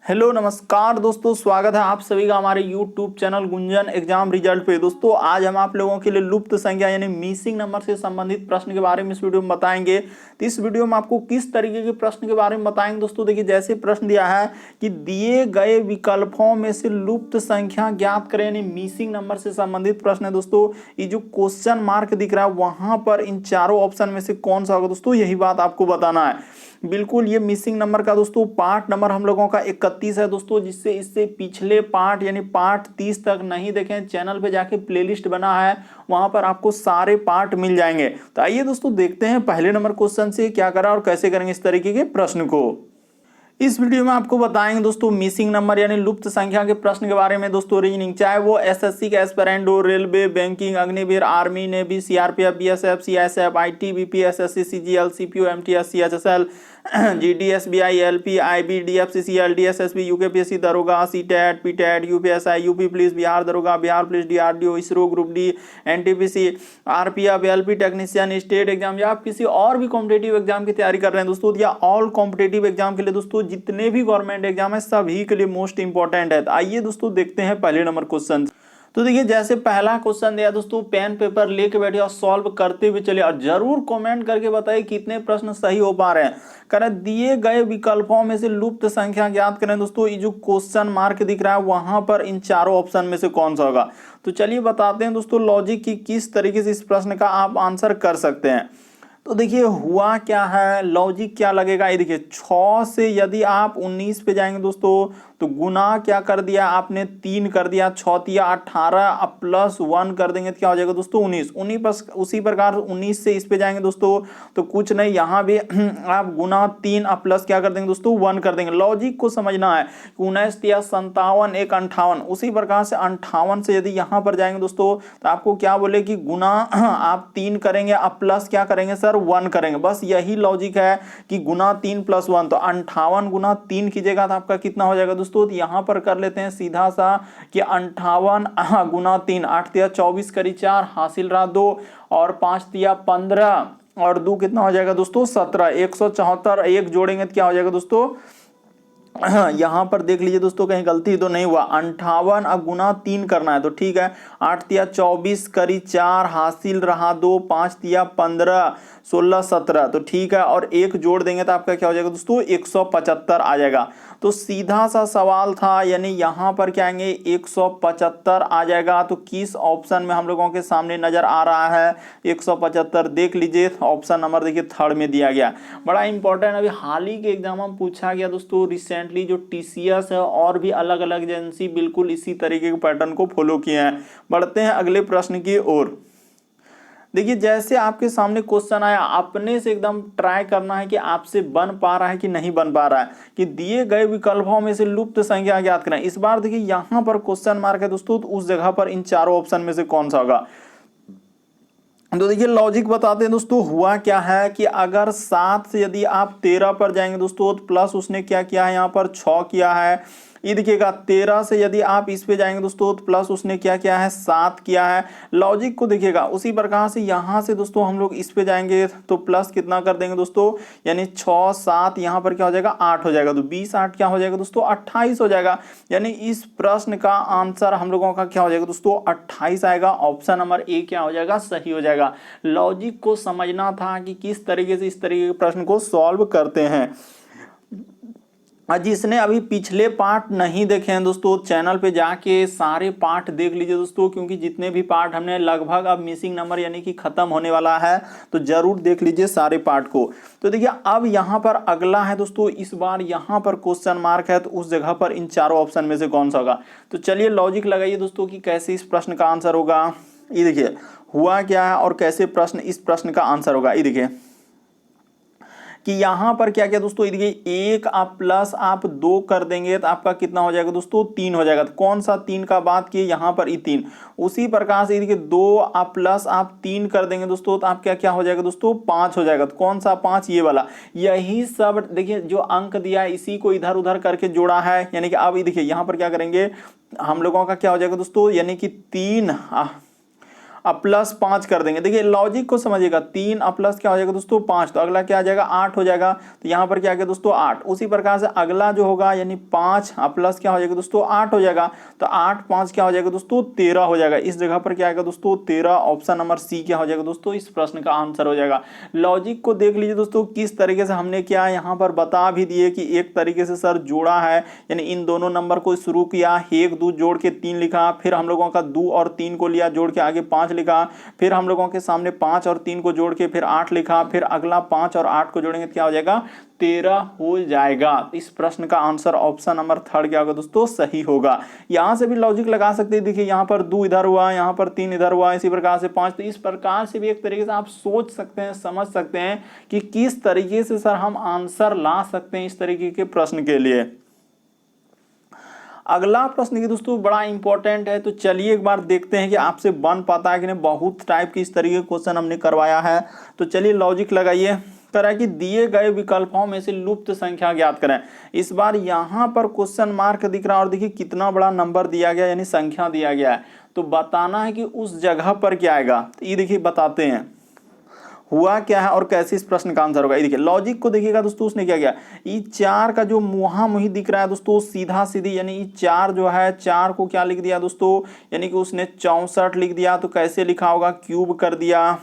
Hello नमस्कार दोस्तों, स्वागत है आप सभी का हमारे YouTube channel Gunjan exam result पे। दोस्तों आज हम आप लोगों के लिए लुप्त संख्या यानी मिसिंग नंबर से संबंधित प्रश्न के बारे में इस वीडियो में बताएंगे। तो इस वीडियो में आपको किस तरीके के प्रश्न के बारे में बताएंगे दोस्तों। देखिए, जैसे प्रश्न दिया है कि दिए गए विकल्पों में से लुप्त संख्या ज्ञात करें, यानी मिसिंग नंबर से संबंधित प्रश्न है दोस्तों। ये जो क्वेश्चन मार्क दिख रहा है वहां पर इन चारों ऑप्शन में से कौन सा होगा दोस्तों, यही बात आपको बताना है। बिल्कुल, ये मिसिंग नंबर का दोस्तों पार्ट नंबर हम लोगों का 31 है दोस्तों। जिससे इससे पिछले पार्ट यानी पार्ट 30 तक नहीं देखें, चैनल पे जाके प्लेलिस्ट बना है, वहां पर आपको सारे पार्ट मिल जाएंगे। तो आइए दोस्तों देखते हैं पहले नंबर क्वेश्चन से क्या करा और कैसे करेंगे इस तरीके के प्रश्न को। इस वीडियो में आपको बताएंगे दोस्तों मिसिंग नंबर यानी लुप्त संख्या के प्रश्न के बारे में दोस्तों। रीजनिंग, चाहे वो एसएससी का एस्पिरेंट हो, railway, banking, Agniveer, army, navy, CRPF, BSF, CSF, ITBP, SSC, CGL, CPO, MTS, CHSL, GD SBI, LP, IB, DFCCL, DSSB, UKPSC दरोगा, CTET, PTET, UPSI, UP police, Bihar दरोगा, Bihar police, DRDO, ISRO, group D, NTPC, RPF, LP technician, state exam या आप किसी और भी competitive exam की तैयारी कर रहे हैं दोस्तों, या ऑल कॉम्पिटेटिव एग्जाम के लिए दोस्तों जितने भी गवर्नमेंट एग्जाम है सभी के लिए मोस्ट इंपॉर्टेंट है। तो आइए दोस्तों देखते हैं पहले नंबर क्वेश्चन। तो देखिए, जैसे पहला क्वेश्चन दिया दोस्तों, पेन पेपर लेके बैठे और सॉल्व करते हुए चले और जरूर कमेंट करके बताइए कितने प्रश्न सही हो पा रहे हैं। करें दिए गए विकल्पों में से लुप्त संख्या ज्ञात करें दोस्तों। ये जो क्वेश्चन मार्क दिख रहा है वहां पर इन चारों ऑप्शन में से कौन सा होगा। तो चलिए बताते हैं दोस्तों लॉजिक की किस तरीके से इस प्रश्न का आप आंसर कर सकते हैं। तो देखिए हुआ क्या है, लॉजिक क्या लगेगा। ये देखिए 6 से यदि आप 19 पे जाएंगे दोस्तों तो गुना क्या कर दिया आपने, 3 कर दिया, 6 तिया 18 अब प्लस 1 कर देंगे तो क्या हो जाएगा दोस्तों 19। उसी प्रकार 19 से इस पे जाएंगे दोस्तों तो कुछ नहीं, यहाँ भी आप गुना 3 अब प्लस क्या कर देंगे दोस्तों 1 कर देंगे। लॉजिक को समझना है। 19 तिया 57 एक 58, उसी प्रकार से 58 से यदि यहाँ पर जाएंगे दोस्तों तो आपको क्या बोले कि गुना आप 3 करेंगे अब प्लस क्या करेंगे सर 1 करेंगे। बस यही लॉजिक है कि गुना 3 प्लस 1, तो 58 गुना 3 कीजिएगा तो आपका कितना हो जाएगा दोस्तों। तो यहां पर कर लेते हैं सीधा सा कि 58 गुना 3, 8 तिया 24 करी 4 हासिल रहा 2 और 5 तिया 15 और 2 कितना हो जाएगा दोस्तों 17, 174 एक जोड़ेंगे तो क्या हो जाएगा दोस्तों। यहां पर देख लीजिए दोस्तों कहीं गलती तो नहीं हुआ, 58 अब गुना 3 करना है तो ठीक है। 8 तिया 24 करी 4 हासिल रहा 2, 5 तिया 15 16 17 तो ठीक है, और एक जोड़ देंगे तो आपका क्या हो जाएगा दोस्तों 175 आ जाएगा। तो सीधा सा सवाल था, यानी यहां पर क्या आएंगे 175 आ जाएगा। तो किस ऑप्शन में हम लोगों के सामने नजर आ रहा है 175, देख लीजिए ऑप्शन नंबर देखिए थर्ड में दिया गया। बड़ा इंपॉर्टेंट, अभी हाल ही के एग्जाम में पूछा गया दोस्तों रिसेंटली, जो टीसीएस है और भी अलग अलग एजेंसी बिल्कुल इसी तरीके के पैटर्न को फॉलो किए हैं। बढ़ते हैं अगले प्रश्न की ओर। देखिए, जैसे आपके सामने क्वेश्चन आया अपने से एकदम ट्राई करना है कि आपसे बन पा रहा है कि नहीं बन पा रहा है। कि दिए गए विकल्पों में से लुप्त संख्या ज्ञात करें। इस बार देखिए यहां पर क्वेश्चन मार्क है दोस्तों, तो उस जगह पर इन चारों ऑप्शन में से कौन सा होगा। तो देखिए लॉजिक बताते हैं दोस्तों, हुआ क्या है कि अगर 7 से यदि आप 13 पर जाएंगे दोस्तों तो प्लस उसने क्या किया है यहाँ पर 6 किया है। ये देखिएगा 13 से यदि आप इस पे जाएंगे दोस्तों तो प्लस उसने क्या किया है 7 किया है। लॉजिक को देखिएगा उसी प्रकार से यहाँ से दोस्तों हम लोग इस पे जाएंगे तो प्लस कितना कर देंगे दोस्तों, यानी 6 7 यहाँ पर क्या हो जाएगा 8 हो जाएगा। तो 20 8 क्या हो जाएगा दोस्तों 28 हो जाएगा। यानी इस प्रश्न का आंसर हम लोगों का क्या हो जाएगा दोस्तों 28 आएगा। ऑप्शन नंबर ए क्या हो जाएगा सही हो जाएगा। लॉजिक को समझना था कि किस तरीके से इस तरीके के प्रश्न को सॉल्व करते हैं। जिसने अभी पिछले पार्ट नहीं देखे हैं दोस्तों चैनल पे जाके सारे पार्ट देख लीजिए दोस्तों, क्योंकि जितने भी पार्ट हमने लगभग अब मिसिंग नंबर यानी कि खत्म होने वाला है, तो जरूर देख लीजिए सारे पार्ट को। तो देखिए अब यहाँ पर अगला है दोस्तों, इस बार यहाँ पर क्वेश्चन मार्क है तो उस जगह पर इन चारों ऑप्शन में से कौन सा होगा। तो चलिए लॉजिक लगाइए दोस्तों कि कैसे इस प्रश्न का आंसर होगा। ये देखिए हुआ क्या है और कैसे प्रश्न इस प्रश्न का आंसर होगा। ये देखिए कि यहां पर क्या क्या दोस्तों, देखिए 1 आप प्लस आप 2 कर देंगे तो आपका कितना हो जाएगा दोस्तों 3 हो जाएगा। तो कौन सा 3 का बात किए यहाँ पर ई 3। उसी प्रकार से देखिए 2 आप प्लस आप 3 कर देंगे दोस्तों तो आप क्या क्या हो जाएगा दोस्तों 5 हो जाएगा। तो कौन सा 5, ये वाला। यही सब देखिए जो अंक दिया है इसी को इधर उधर करके जोड़ा है। यानी कि अब देखिए यहाँ पर क्या करेंगे हम लोगों का क्या हो जाएगा दोस्तों, यानी कि 3 अब प्लस 5 कर देंगे। देखिए लॉजिक को समझिएगा, 3 अब प्लस क्या हो जाएगा दोस्तों 5, तो अगला क्या आ जाएगा 8 हो जाएगा। तो यहाँ पर क्या आ गया दोस्तों 8। उसी प्रकार से अगला जो होगा यानी 5 अब प्लस क्या हो जाएगा दोस्तों 8 हो जाएगा। तो 8 5 क्या हो जाएगा दोस्तों 13 हो जाएगा। इस जगह पर क्या आएगा दोस्तों 13। ऑप्शन नंबर सी क्या हो जाएगा दोस्तों इस प्रश्न का आंसर हो जाएगा। लॉजिक को देख लीजिए दोस्तों किस तरीके से हमने क्या यहाँ पर बता भी दिए कि एक तरीके से सर जोड़ा है, यानी इन दोनों नंबर को शुरू किया, 1 2 जोड़ के 3 लिखा, फिर हम लोगों का 2 और 3 को लिया जोड़ के आगे 5 लिखा, फिर हम लोगों के सामने 5 और 3 को जोड़ के फिर 8 लिखा, फिर अगला 5 और 8 को जोड़ेंगे तो क्या हो जाएगा 13 हो जाएगा। इस प्रश्न का आंसर ऑप्शन नंबर थर्ड क्या होगा दोस्तों सही होगा। यहां से भी लॉजिक लगा सकते हैं। देखिए यहाँ पर 2 इधर हुआ, यहाँ पर 3 इधर हुआ, इसी प्रकार से 5। तो इस प्रकार से भी एक तरीके से आप सोच सकते हैं, समझ सकते हैं कि किस तरीके से सर हम आंसर ला सकते हैं इस तरीके के प्रश्न के लिए। अगला प्रश्न की दोस्तों बड़ा इंपॉर्टेंट है, तो चलिए एक बार देखते हैं कि आपसे बन पाता है कि नहीं। बहुत टाइप की इस तरीके के क्वेश्चन हमने करवाया है, तो चलिए लॉजिक लगाइए। करा कि दिए गए विकल्पों में से लुप्त संख्या ज्ञात करें। इस बार यहाँ पर क्वेश्चन मार्क दिख रहा है और देखिए कितना बड़ा नंबर दिया गया यानी संख्या दिया गया है, तो बताना है कि उस जगह पर क्या आएगा। तो ये देखिए बताते हैं हुआ क्या है और कैसे इस प्रश्न का आंसर होगा। ये देखिए लॉजिक को देखिएगा दोस्तों, उसने क्या किया, ये 4 का जो मुहा मुही दिख रहा है दोस्तों सीधा सीधी, यानी ये 4 जो है 4 को क्या लिख दिया दोस्तों, यानी कि उसने 64 लिख दिया। तो कैसे लिखा होगा, क्यूब कर दिया।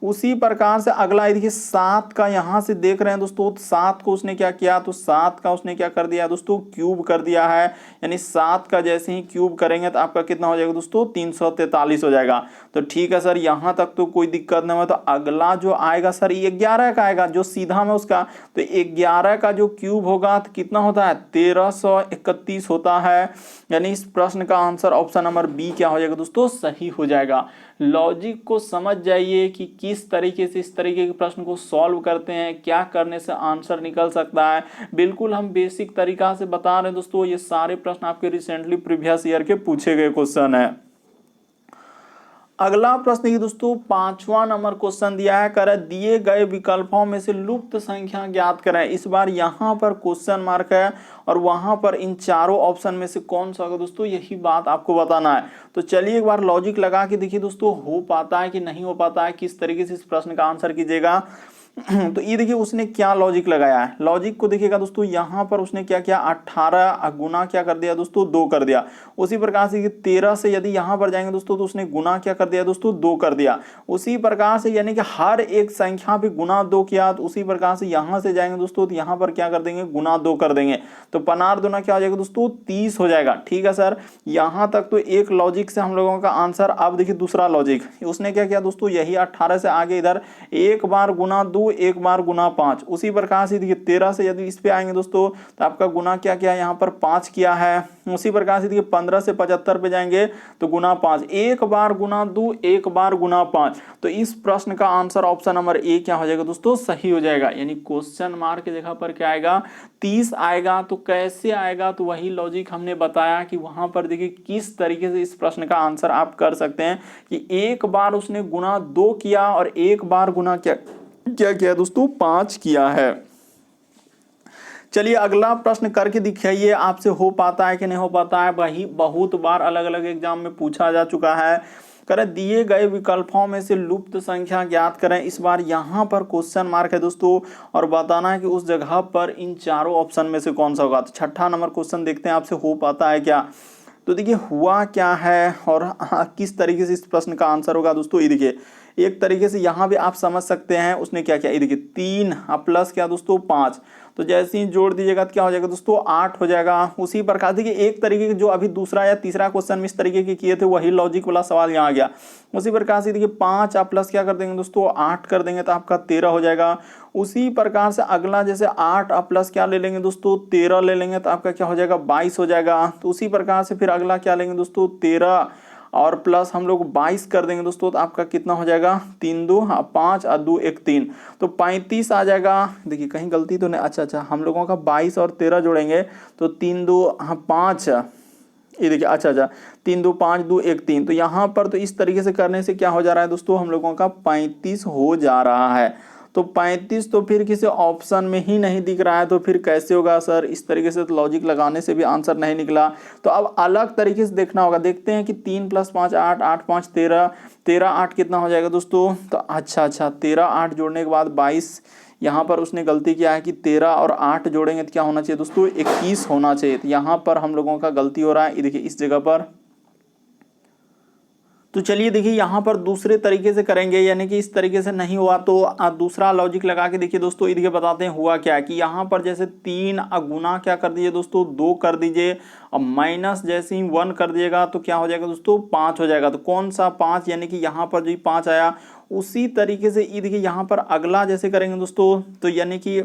उसी प्रकार से अगला देखिए 7 का यहां से देख रहे हैं दोस्तों, 7 को उसने क्या किया, तो 7 का उसने क्या कर दिया दोस्तों क्यूब कर दिया है। यानी 7 का जैसे ही क्यूब करेंगे तो आपका कितना हो जाएगा दोस्तों 343 हो जाएगा। तो ठीक है सर, यहां तक तो कोई दिक्कत नहीं है। तो अगला जो आएगा सर ये 11 का आएगा, जो सीधा में उसका, तो 11 का जो क्यूब होगा तो कितना होता है 1331 होता है। यानी इस प्रश्न का आंसर ऑप्शन नंबर बी क्या हो जाएगा दोस्तों सही हो जाएगा। लॉजिक को समझ जाइए कि किस तरीके से इस तरीके के प्रश्न को सॉल्व करते हैं, क्या करने से आंसर निकल सकता है। बिल्कुल हम बेसिक तरीका से बता रहे हैं दोस्तों, ये सारे प्रश्न आपके रिसेंटली प्रीवियस ईयर के पूछे गए क्वेश्चन है। अगला प्रश्न की दोस्तों 5वां नंबर क्वेश्चन दिया है, कर दिए गए विकल्पों में से लुप्त संख्या ज्ञात करें। इस बार यहां पर क्वेश्चन मार्क है और वहां पर इन चारों ऑप्शन में से कौन सा होगा दोस्तों, यही बात आपको बताना है। तो चलिए एक बार लॉजिक लगा के देखिए दोस्तों हो पाता है कि नहीं हो पाता है, किस तरीके से इस प्रश्न का आंसर कीजिएगा। तो ये देखिए उसने क्या लॉजिक लगाया है। लॉजिक को देखिएगा दोस्तों, यहाँ पर उसने क्या किया 18 गुना क्या कर दिया दोस्तों 2 कर दिया। उसी प्रकार से 13 से यदि यहाँ पर जाएंगे दोस्तों तो उसने गुना क्या कर दिया दोस्तों 2 कर दिया। उसी प्रकार से यानी कि हर एक संख्या पे गुना 2 किया। तो उसी प्रकार से यहाँ से जाएंगे दोस्तों तो यहाँ पर क्या कर देंगे गुना 2 कर देंगे। तो पनार दुना क्या हो जाएगा दोस्तों 30 हो जाएगा। ठीक है सर, यहाँ तक तो एक लॉजिक से हम लोगों का आंसर। अब देखिए दूसरा लॉजिक, उसने क्या किया दोस्तों, यही 18 से आगे इधर एक बार गुना 2 एक बार गुना 5। उसी प्रकार से देखिए 13 से यदि इस पे आएंगे दोस्तों तो आपका गुना क्या किया यहाँ पर 5 किया है। उसी प्रकार से देखिए 15 से 75 पे जाएंगे तो गुना 5, एक बार गुना 2 एक बार गुना 5। तो इस प्रश्न का आंसर ऑप्शन नंबर ए क्या हो जाएगा दोस्तों सही हो जाएगा। यानी क्वेश्चन मार्क की जगह पर क्या आएगा 30 आएगा। तो कैसे आएगा, तो वही लॉजिक हमने बताया कि वहां पर देखिए किस तरीके से इस प्रश्न का आंसर आप कर सकते हैं कि एक बार उसने गुना 2 किया और एक बार गुना क्या किया दोस्तों 5 किया है। चलिए अगला प्रश्न करके दिखाइए आपसे हो पाता है कि नहीं हो पाता है। वही बहुत बार अलग अलग एग्जाम में पूछा जा चुका है। करें दिए गए विकल्पों में से लुप्त संख्या ज्ञात करें। इस बार यहां पर क्वेश्चन मार्क है दोस्तों और बताना है कि उस जगह पर इन चारों ऑप्शन में से कौन सा होगा। तो 6ठा नंबर क्वेश्चन देखते हैं आपसे हो पाता है क्या। तो देखिए हुआ क्या है और किस तरीके से इस प्रश्न का आंसर होगा दोस्तों। ये देखिए एक तरीके से यहाँ भी आप समझ सकते हैं उसने क्या किया। ये देखिए 3 प्लस क्या दोस्तों 5, तो जैसे ही जोड़ दीजिएगा तो क्या हो जाएगा दोस्तों 8 हो जाएगा। उसी प्रकार देखिए एक तरीके के जो अभी दूसरा या तीसरा क्वेश्चन में इस तरीके के किए थे वही लॉजिक वाला सवाल यहाँ आ गया। उसी प्रकार से देखिए 5 आप प्लस क्या कर देंगे दोस्तों 8 कर देंगे तो आपका 13 हो जाएगा। उसी प्रकार से अगला जैसे 8 आप प्लस क्या ले लेंगे दोस्तों 13 ले लेंगे तो आपका क्या हो जाएगा 22 हो जाएगा। तो उसी प्रकार से फिर अगला क्या लेंगे दोस्तों 13 और प्लस हम लोग 22 कर देंगे दोस्तों तो आपका कितना हो जाएगा 3 2 5 और 2 1 3, तो 35 आ जाएगा। देखिए कहीं गलती तो नहीं, अच्छा हम लोगों का 22 और 13 जोड़ेंगे तो 3 2 5, ये देखिए अच्छा 3 2 5 2 1 3। तो यहाँ पर तो इस तरीके से करने से क्या हो जा रहा है दोस्तों हम लोगों का 35 हो जा रहा है। तो 35 तो फिर किसी ऑप्शन में ही नहीं दिख रहा है, तो फिर कैसे होगा सर? इस तरीके से तो लॉजिक लगाने से भी आंसर नहीं निकला। तो अब अलग तरीके से देखना होगा। देखते हैं कि 3 + 5 8, 8 × 5 13, 13 8 कितना हो जाएगा दोस्तों? तो अच्छा 13 8 जोड़ने के बाद 22। यहाँ पर उसने गलती किया है कि 13 और 8 जोड़ेंगे तो क्या होना चाहिए दोस्तों? 21 होना चाहिए। तो यहाँ पर हम लोगों का गलती हो रहा है, देखिए इस जगह पर। तो चलिए देखिए यहाँ पर दूसरे तरीके से करेंगे, यानी कि इस तरीके से नहीं हुआ तो दूसरा लॉजिक लगा के देखिए दोस्तों। ये देखिए बताते हैं हुआ क्या कि यहाँ पर जैसे 3 गुना क्या कर दीजिए दोस्तों? 2 कर दीजिए, और माइनस जैसे ही 1 कर दिएगा तो क्या हो जाएगा दोस्तों? 5 हो जाएगा। तो कौन सा 5? यानी कि यहाँ पर जो 5 आया उसी तरीके से ये देखिए यहाँ पर अगला जैसे करेंगे दोस्तों, तो यानी कि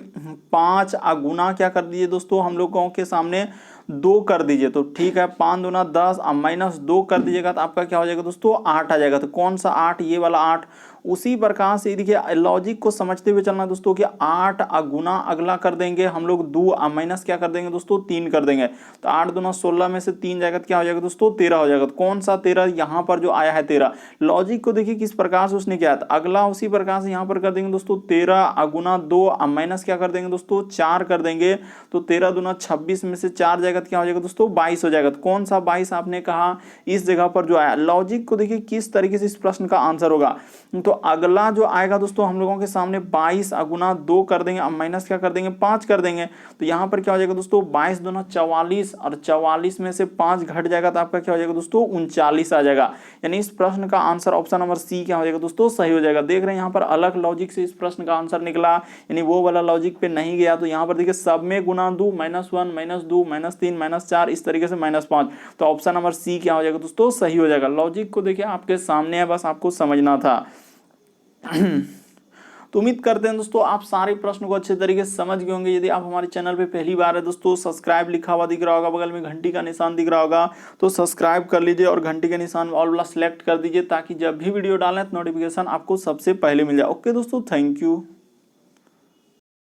5 गुना क्या कर दीजिए दोस्तों? हम लोगों के सामने 2 कर दीजिए। तो ठीक है, 5 दूना 10 और -2 कर दीजिएगा तो आपका क्या हो जाएगा दोस्तों? 8 आ जाएगा। तो कौन सा 8? ये वाला 8। उसी प्रकार से देखिए लॉजिक को समझते हुए चलना दोस्तों कि 8 गुना अगला कर देंगे हम लोग 2 माइनस क्या कर देंगे दोस्तों? 3 कर देंगे। तो 8 दूना 16 में से 3 जाएगा तो क्या हो जाएगा दोस्तों? 13 हो जाएगा। तो कौन सा 13? यहाँ पर जो आया है 13। लॉजिक को देखिए किस प्रकार से उसने किया। अगला उसी प्रकार से यहाँ पर कर देंगे दोस्तों 13 गुना 2 माइनस क्या कर देंगे दोस्तों? 4 कर देंगे। तो 13 दूना 26 में से 4 जाएगा तो क्या हो जाएगा दोस्तों? 22 हो जाएगा। तो कौन सा 22 आपने कहा? इस जगह पर जो आया। लॉजिक को देखिए किस तरीके से इस प्रश्न का आंसर होगा। तो अगला जो आएगा दोस्तों हम लोगों के सामने 22 गुना 2 कर देंगे, अब माइनस क्या कर देंगे? 5 कर देंगे। तो यहाँ पर क्या हो जाएगा दोस्तों? 22 दूना 44, और 44 में से 5 घट जाएगा तो आपका क्या हो जाएगा दोस्तों? 39 आ जाएगा। यानी इस प्रश्न का आंसर ऑप्शन नंबर सी क्या हो जाएगा दोस्तों? सही हो जाएगा। देख रहे हैं यहाँ पर अलग लॉजिक से इस प्रश्न का आंसर निकला, यानी वो वाला लॉजिक पे नहीं गया। तो यहाँ पर देखिए सब में गुना दो, -1 -2 -3 -4 इस तरीके से -5। तो ऑप्शन नंबर सी क्या हो जाएगा दोस्तों? सही हो जाएगा। लॉजिक को देखिए आपके सामने है, बस आपको समझना था। तो उम्मीद करते हैं दोस्तों आप सारे प्रश्न को अच्छे तरीके से समझ गए होंगे। यदि आप हमारे चैनल पे पहली बार है दोस्तों, सब्सक्राइब लिखा हुआ दिख रहा होगा, बगल में घंटी का निशान दिख रहा होगा, तो सब्सक्राइब कर लीजिए और घंटी का निशान ऑल वाला सेलेक्ट कर दीजिए, ताकि जब भी वीडियो डालें तो नोटिफिकेशन आपको सबसे पहले मिल जाए। ओके दोस्तों, थैंक यू।